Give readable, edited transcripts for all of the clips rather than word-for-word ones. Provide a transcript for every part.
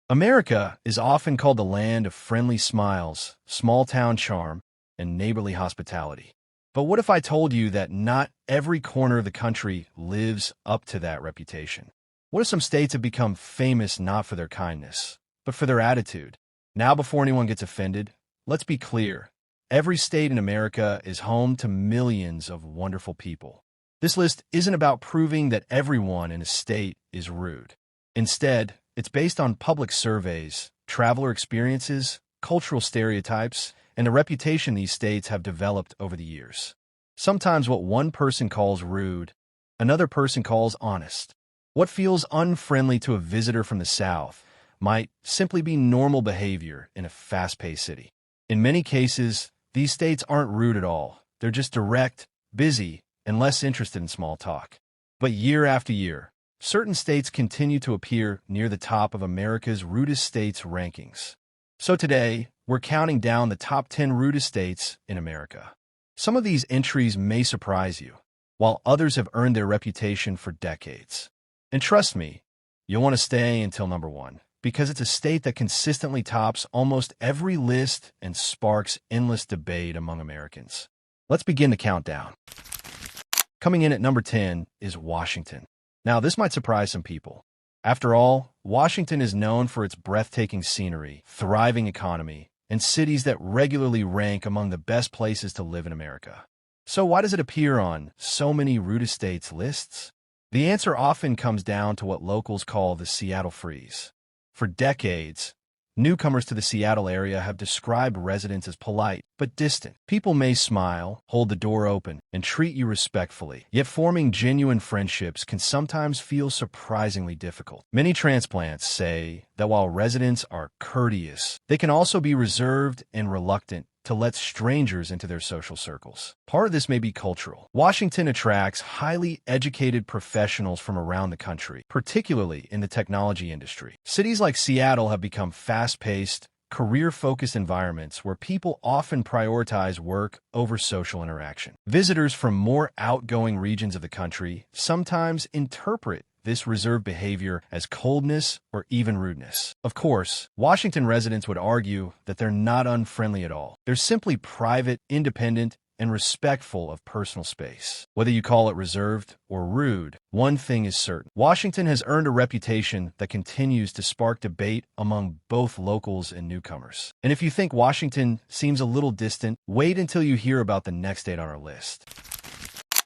America is often called the land of friendly smiles, small-town charm, and neighborly hospitality. But what if I told you that not every corner of the country lives up to that reputation? What if some states have become famous not for their kindness, but for their attitude? Now, before anyone gets offended, let's be clear. Every state in America is home to millions of wonderful people. This list isn't about proving that everyone in a state is rude. Instead, it's based on public surveys, traveler experiences, cultural stereotypes, and the reputation these states have developed over the years. Sometimes what one person calls rude, another person calls honest. What feels unfriendly to a visitor from the South might simply be normal behavior in a fast-paced city. In many cases, these states aren't rude at all. They're just direct, busy, and less interested in small talk. But year after year, certain states continue to appear near the top of America's Rudest States rankings. So today, we're counting down the top 10 rudest states in America. Some of these entries may surprise you, while others have earned their reputation for decades. And trust me, you'll want to stay until number 1, because it's a state that consistently tops almost every list and sparks endless debate among Americans. Let's begin the countdown. Coming in at number 10 is Washington. Now, this might surprise some people. After all, Washington is known for its breathtaking scenery, thriving economy, and cities that regularly rank among the best places to live in America. So why does it appear on so many rudest states lists? The answer often comes down to what locals call the Seattle freeze. For decades, newcomers to the Seattle area have described residents as polite but distant. People may smile, hold the door open, and treat you respectfully, yet forming genuine friendships can sometimes feel surprisingly difficult. Many transplants say that while residents are courteous, they can also be reserved and reluctant to let strangers into their social circles. Part of this may be cultural. Washington attracts highly educated professionals from around the country, particularly in the technology industry. Cities like Seattle have become fast-paced, career-focused environments where people often prioritize work over social interaction. Visitors from more outgoing regions of the country sometimes interpret this reserved behavior as coldness or even rudeness. Of course, Washington residents would argue that they're not unfriendly at all. They're simply private, independent, and respectful of personal space. Whether you call it reserved or rude, one thing is certain. Washington has earned a reputation that continues to spark debate among both locals and newcomers. And if you think Washington seems a little distant, wait until you hear about the next state on our list.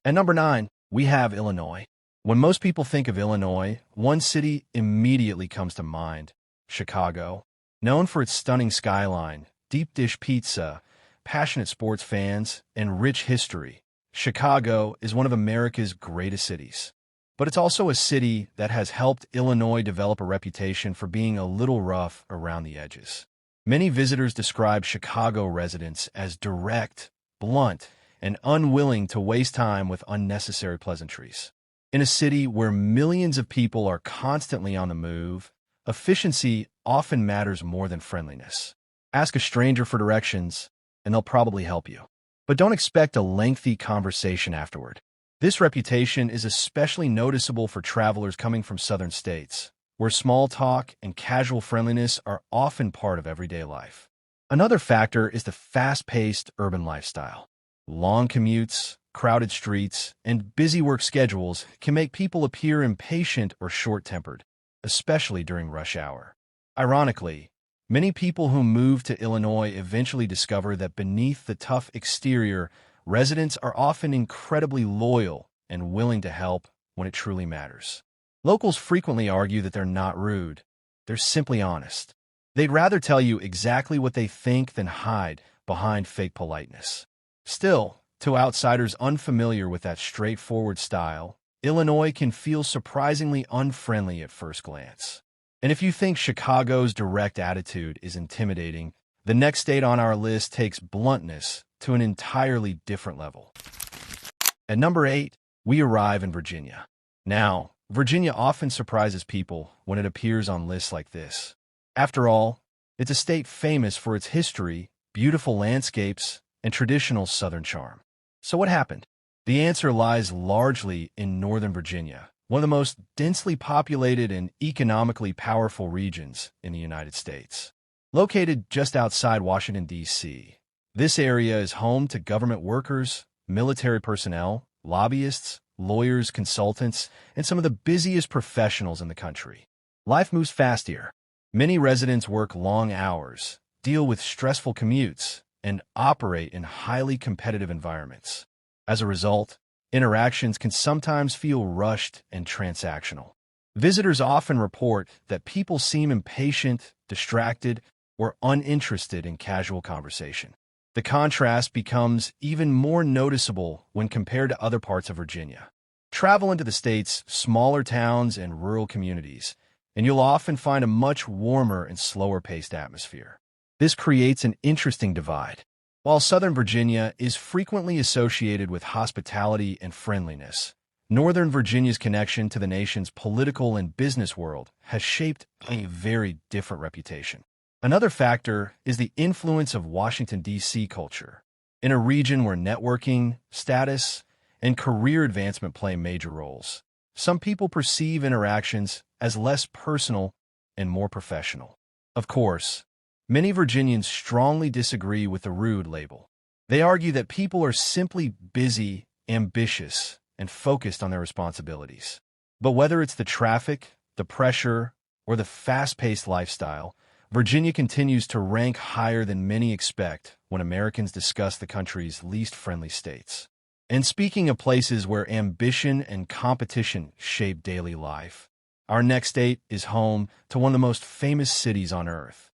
At number 9, we have Illinois. When most people think of Illinois, one city immediately comes to mind: Chicago. Known for its stunning skyline, deep dish pizza, passionate sports fans, and rich history, Chicago is one of America's greatest cities. But it's also a city that has helped Illinois develop a reputation for being a little rough around the edges. Many visitors describe Chicago residents as direct, blunt, and unwilling to waste time with unnecessary pleasantries. In a city where millions of people are constantly on the move, efficiency often matters more than friendliness. Ask a stranger for directions, and they'll probably help you. But don't expect a lengthy conversation afterward. This reputation is especially noticeable for travelers coming from southern states, where small talk and casual friendliness are often part of everyday life. Another factor is the fast-paced urban lifestyle. Long commutes, crowded streets, and busy work schedules can make people appear impatient or short-tempered, especially during rush hour. Ironically, many people who move to Illinois eventually discover that beneath the tough exterior, residents are often incredibly loyal and willing to help when it truly matters. Locals frequently argue that they're not rude. They're simply honest. They'd rather tell you exactly what they think than hide behind fake politeness. Still, to outsiders unfamiliar with that straightforward style, Illinois can feel surprisingly unfriendly at first glance. And if you think Chicago's direct attitude is intimidating, the next state on our list takes bluntness to an entirely different level. At number 8, we arrive in Virginia. Now, Virginia often surprises people when it appears on lists like this. After all, it's a state famous for its history, beautiful landscapes, and traditional Southern charm. So what happened? The answer lies largely in Northern Virginia, one of the most densely populated and economically powerful regions in the United States. Located just outside Washington, D.C., this area is home to government workers, military personnel, lobbyists, lawyers, consultants, and some of the busiest professionals in the country. Life moves fast here. Many residents work long hours, deal with stressful commutes, and operate in highly competitive environments. As a result, interactions can sometimes feel rushed and transactional. Visitors often report that people seem impatient, distracted, or uninterested in casual conversation. The contrast becomes even more noticeable when compared to other parts of Virginia. Travel into the state's smaller towns and rural communities, and you'll often find a much warmer and slower-paced atmosphere. This creates an interesting divide. While Southern Virginia is frequently associated with hospitality and friendliness, Northern Virginia's connection to the nation's political and business world has shaped a very different reputation. Another factor is the influence of Washington, D.C. culture. In a region where networking, status, and career advancement play major roles, some people perceive interactions as less personal and more professional. Of course, many Virginians strongly disagree with the rude label. They argue that people are simply busy, ambitious, and focused on their responsibilities. But whether it's the traffic, the pressure, or the fast-paced lifestyle, Virginia continues to rank higher than many expect when Americans discuss the country's least friendly states. And speaking of places where ambition and competition shape daily life, our next state is home to one of the most famous cities on Earth.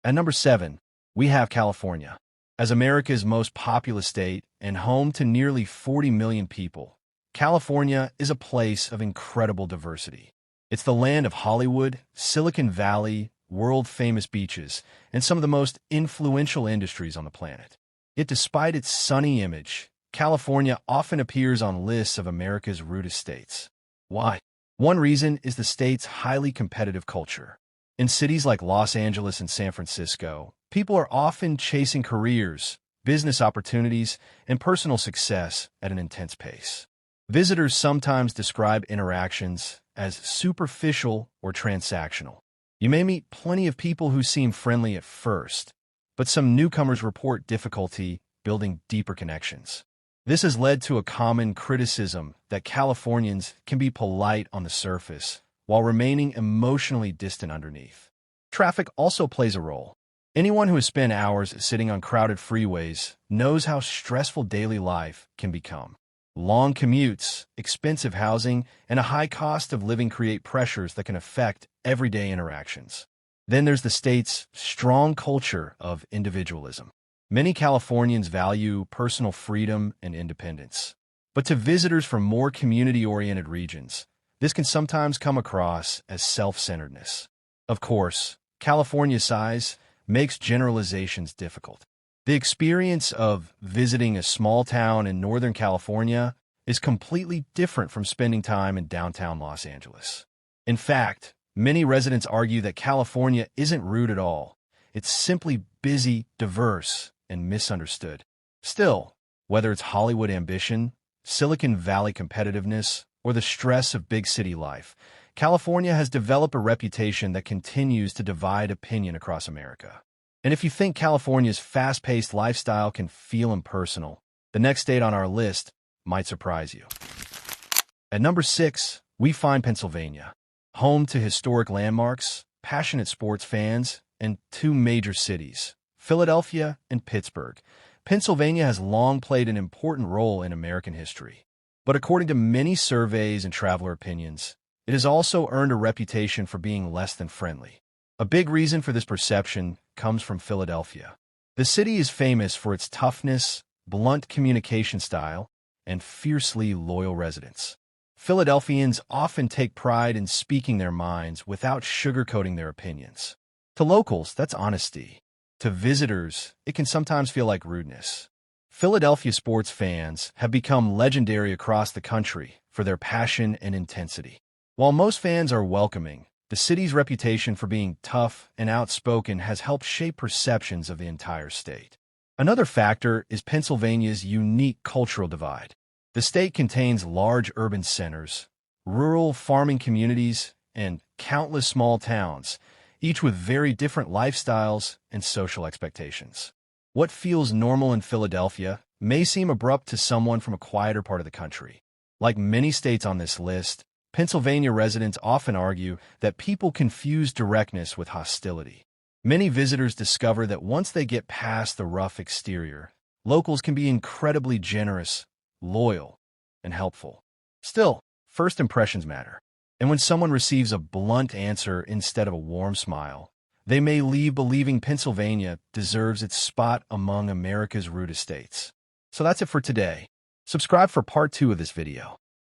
At number 7, we have California. As America's most populous state and home to nearly 40 million people, California is a place of incredible diversity. It's the land of Hollywood, Silicon Valley, world-famous beaches, and some of the most influential industries on the planet. Yet despite its sunny image, California often appears on lists of America's rudest states. Why? One reason is the state's highly competitive culture. In cities like Los Angeles and San Francisco, people are often chasing careers, business opportunities, and personal success at an intense pace. Visitors sometimes describe interactions as superficial or transactional. You may meet plenty of people who seem friendly at first, but some newcomers report difficulty building deeper connections. This has led to a common criticism that Californians can be polite on the surface while remaining emotionally distant underneath. Traffic also plays a role. Anyone who has spent hours sitting on crowded freeways knows how stressful daily life can become. Long commutes, expensive housing, and a high cost of living create pressures that can affect everyday interactions. Then there's the state's strong culture of individualism. Many Californians value personal freedom and independence. But to visitors from more community-oriented regions, this can sometimes come across as self-centeredness. Of course, California's size makes generalizations difficult. The experience of visiting a small town in Northern California is completely different from spending time in downtown Los Angeles. In fact, many residents argue that California isn't rude at all. It's simply busy, diverse, and misunderstood. Still, whether it's Hollywood ambition, Silicon Valley competitiveness, or the stress of big city life, California has developed a reputation that continues to divide opinion across America. And if you think California's fast-paced lifestyle can feel impersonal, the next state on our list might surprise you. At number 6, we find Pennsylvania, home to historic landmarks, passionate sports fans, and two major cities, Philadelphia and Pittsburgh. Pennsylvania has long played an important role in American history. But according to many surveys and traveler opinions, it has also earned a reputation for being less than friendly. A big reason for this perception comes from Philadelphia. The city is famous for its toughness, blunt communication style, and fiercely loyal residents. Philadelphians often take pride in speaking their minds without sugarcoating their opinions. To locals, that's honesty. To visitors, it can sometimes feel like rudeness. Philadelphia sports fans have become legendary across the country for their passion and intensity. While most fans are welcoming, the city's reputation for being tough and outspoken has helped shape perceptions of the entire state. Another factor is Pennsylvania's unique cultural divide. The state contains large urban centers, rural farming communities, and countless small towns, each with very different lifestyles and social expectations. What feels normal in Philadelphia may seem abrupt to someone from a quieter part of the country. Like many states on this list, Pennsylvania residents often argue that people confuse directness with hostility. Many visitors discover that once they get past the rough exterior, locals can be incredibly generous, loyal, and helpful. Still, first impressions matter. And when someone receives a blunt answer instead of a warm smile, they may leave believing Pennsylvania deserves its spot among America's rudest states. So that's it for today. Subscribe for part 2 of this video.